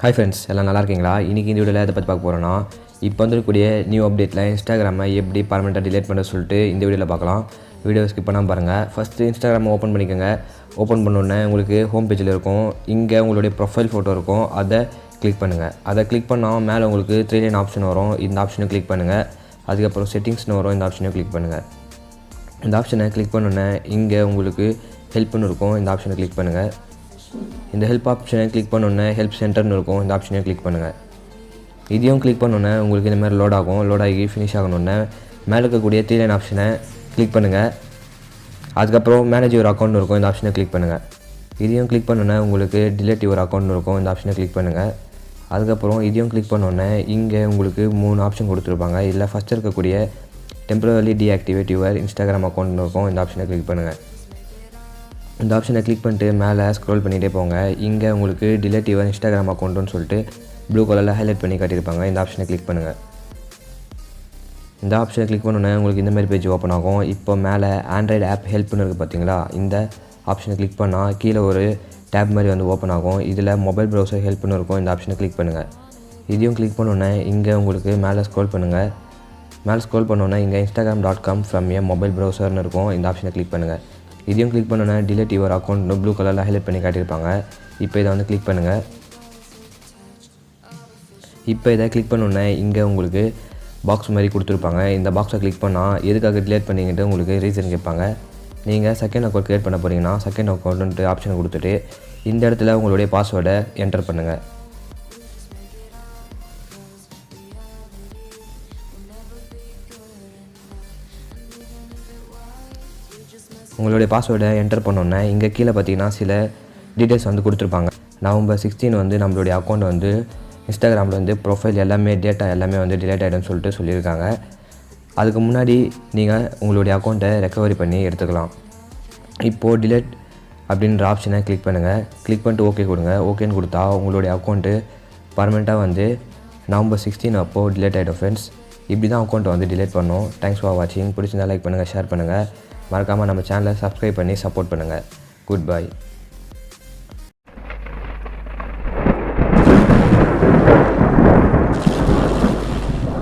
Hi friends, எல்லாம் நல்லா இருக்கீங்களா? இன்றைக்கி இந்த வீடியோவில் எதை பற்றி பார்க்க போகிறோன்னா, இப்போ வந்துருக்கக்கூடிய நியூ அப்டேட்டில் இன்ஸ்டாகிராமை எப்படி பர்மனெண்ட்டாக டிலீட் பண்ண சொல்லிட்டு இந்த வீடியோவில் பார்க்கலாம். வீடியோ ஸ்கிப் பண்ணாமல் பாருங்கள். ஃபஸ்ட்டு இன்ஸ்டாகிராமை ஓப்பன் பண்ணிக்கோங்க. ஓப்பன் பண்ணோடனே உங்களுக்கு ஹோம் பேஜில் இருக்கும். இங்கே உங்களுடைய ப்ரொஃபைல் ஃபோட்டோ இருக்கும். அதை கிளிக் பண்ணுங்கள். அதை கிளிக் பண்ணால் மேலே உங்களுக்கு 3 லைன் ஆப்ஷன் வரும். இந்த ஆப்ஷனை கிளிக் பண்ணுங்கள். அதுக்கப்புறம் செட்டிங்ஸ்னு வரும். இந்த ஆப்ஷனை கிளிக் பண்ணுங்கள். இந்த ஆப்ஷனை கிளிக் பண்ணோன்னே இங்கே உங்களுக்கு ஹெல்ப்னு இருக்கும். இந்த ஆப்ஷனை கிளிக் பண்ணுங்கள். இந்த ஹெல்ப் ஆப்ஷனை கிளிக் பண்ணோன்னே ஹெல்ப் சென்டர்னு இருக்கும். இந்த ஆப்ஷனையும் கிளிக் பண்ணுங்கள். இதையும் கிளிக் பண்ணோன்னே உங்களுக்கு இந்த மாதிரி லோட் ஆகும். லோட் ஆகி ஃபினிஷ் ஆகணுன்னே மேலே இருக்கக்கூடிய 3 லைன் ஆப்ஷனை கிளிக் பண்ணுங்கள். அதுக்கப்புறம் மேனேஜ் யுவர் அக்கௌண்ட் இருக்கும். இந்த ஆப்ஷனை கிளிக் பண்ணுங்கள். இதையும் கிளிக் பண்ணோன்னே உங்களுக்கு டிலீட் யுவர் அக்கௌண்ட் இருக்கும். இந்த ஆப்ஷனை கிளிக் பண்ணுங்கள். அதுக்கப்புறம் இதையும் கிளிக் பண்ணோன்னே இங்கே உங்களுக்கு 3 ஆப்ஷன் கொடுத்துருப்பாங்க. இதில் ஃபஸ்ட்டு இருக்கக்கூடிய டெம்பரவரி டீஆக்டிவேட் யுவர் இன்ஸ்டாகிராம் அக்கௌண்ட்னு இருக்கும். இந்த ஆப்ஷனை கிளிக் பண்ணுங்கள். இந்த ஆப்ஷனை கிளிக் பண்ணிட்டு மேலே ஸ்க்ரோல் பண்ணிகிட்டே போங்க. இங்கே உங்களுக்கு டிலீட் யுவர் இன்ஸ்டாகிராம் அக்கௌண்ட்டுன்னு சொல்லிட்டு ப்ளூ கலரில் ஹைலைட் பண்ணி காட்டியிருப்பாங்க. இந்த ஆப்ஷனை கிளிக் பண்ணுங்கள். இந்த ஆப்ஷனை கிளிக் பண்ணோன்னே உங்களுக்கு இந்த மாதிரி பேஜ் ஓப்பன் ஆகும். இப்போ மேலே ஆண்ட்ராய்டு ஆப் ஹெல்ப்னு இருக்குது பார்த்தீங்களா? இந்த ஆப்ஷனை கிளிக் பண்ணால் கீழே ஒரு டேப் மாதிரி வந்து ஓப்பன் ஆகும். இதில் மொபைல் ப்ரௌசர் ஹெல்ப்னு இருக்கும். இந்த ஆப்ஷனை கிளிக் பண்ணுங்கள். இதையும் கிளிக் பண்ணோன்னே இங்கே உங்களுக்கு மேலே ஸ்க்ரோல் பண்ணுங்கள். மேலே ஸ்க்ரோல் பண்ணோன்னே இங்கே instagram.com ஃப்ரம் ஏ மொபைல் ப்ரௌசர்னு இருக்கும். இந்த ஆப்ஷனை கிளிக் பண்ணுங்கள். இதையும் கிளிக் பண்ணோன்னே டிலீட் யுவர் அக்கௌண்ட்னு ப்ளூ கலரில் ஹைலைட் பண்ணி காட்டியிருப்பாங்க. இப்போ இதை வந்து கிளிக் பண்ணுங்கள். இப்போ இதை கிளிக் பண்ணோன்னே இங்கே உங்களுக்கு பாக்ஸ் மாதிரி கொடுத்துருப்பாங்க. இந்த பாக்ஸை கிளிக் பண்ணால் எதுக்காக டிலீட் பண்ணிக்கிட்டு உங்களுக்கு ரீசன் கேட்பாங்க. நீங்கள் செகண்ட் அக்கௌண்ட் க்ரியேட் பண்ண போகிறீங்கன்னா செகண்ட் அக்கௌண்ட்டு ஆப்ஷனை கொடுத்துட்டு இந்த இடத்துல உங்களுடைய பாஸ்வேர்டை என்டர் பண்ணுங்கள். உங்களுடைய பாஸ்வேர்டை என்டர் பண்ணோன்னே இங்கே கீழே பார்த்தீங்கன்னா சில டீட்டெயில்ஸ் வந்து கொடுத்துருப்பாங்க. November 16 வந்து நம்மளுடைய அக்கௌண்ட் வந்து இன்ஸ்டாகிராமில் வந்து ப்ரொஃபைல் எல்லாமே டேட்டா எல்லாமே வந்து டிலீட் ஆகிடும்னு சொல்லிட்டு சொல்லியிருக்காங்க. அதுக்கு முன்னாடி நீங்கள் உங்களுடைய அக்கௌண்ட்டை ரெக்கவரி பண்ணி எடுத்துக்கலாம். இப்போது டிலீட் அப்படின்ற ஆப்ஷனை கிளிக் பண்ணுங்கள். கிளிக் பண்ணிட்டு ஓகே கொடுங்க. ஓகேன்னு கொடுத்தா உங்களுடைய அக்கௌண்ட்டு பர்மனெண்ட்டாக வந்து November 16 அப்போது டிலீட் ஆகிடும் ஃப்ரெண்ட்ஸ். இப்படி தான் அக்கௌண்ட்டை வந்து டிலீட் பண்ணணும். தேங்க்ஸ் ஃபார் வாட்சிங். பிடிச்சிருந்தா லைக் பண்ணுங்கள், ஷேர் பண்ணுங்கள். மறக்காமல் நம்ம சேனலை சப்ஸ்கிரைப் பண்ணி சப்போர்ட் பண்ணுங்கள். Good bye.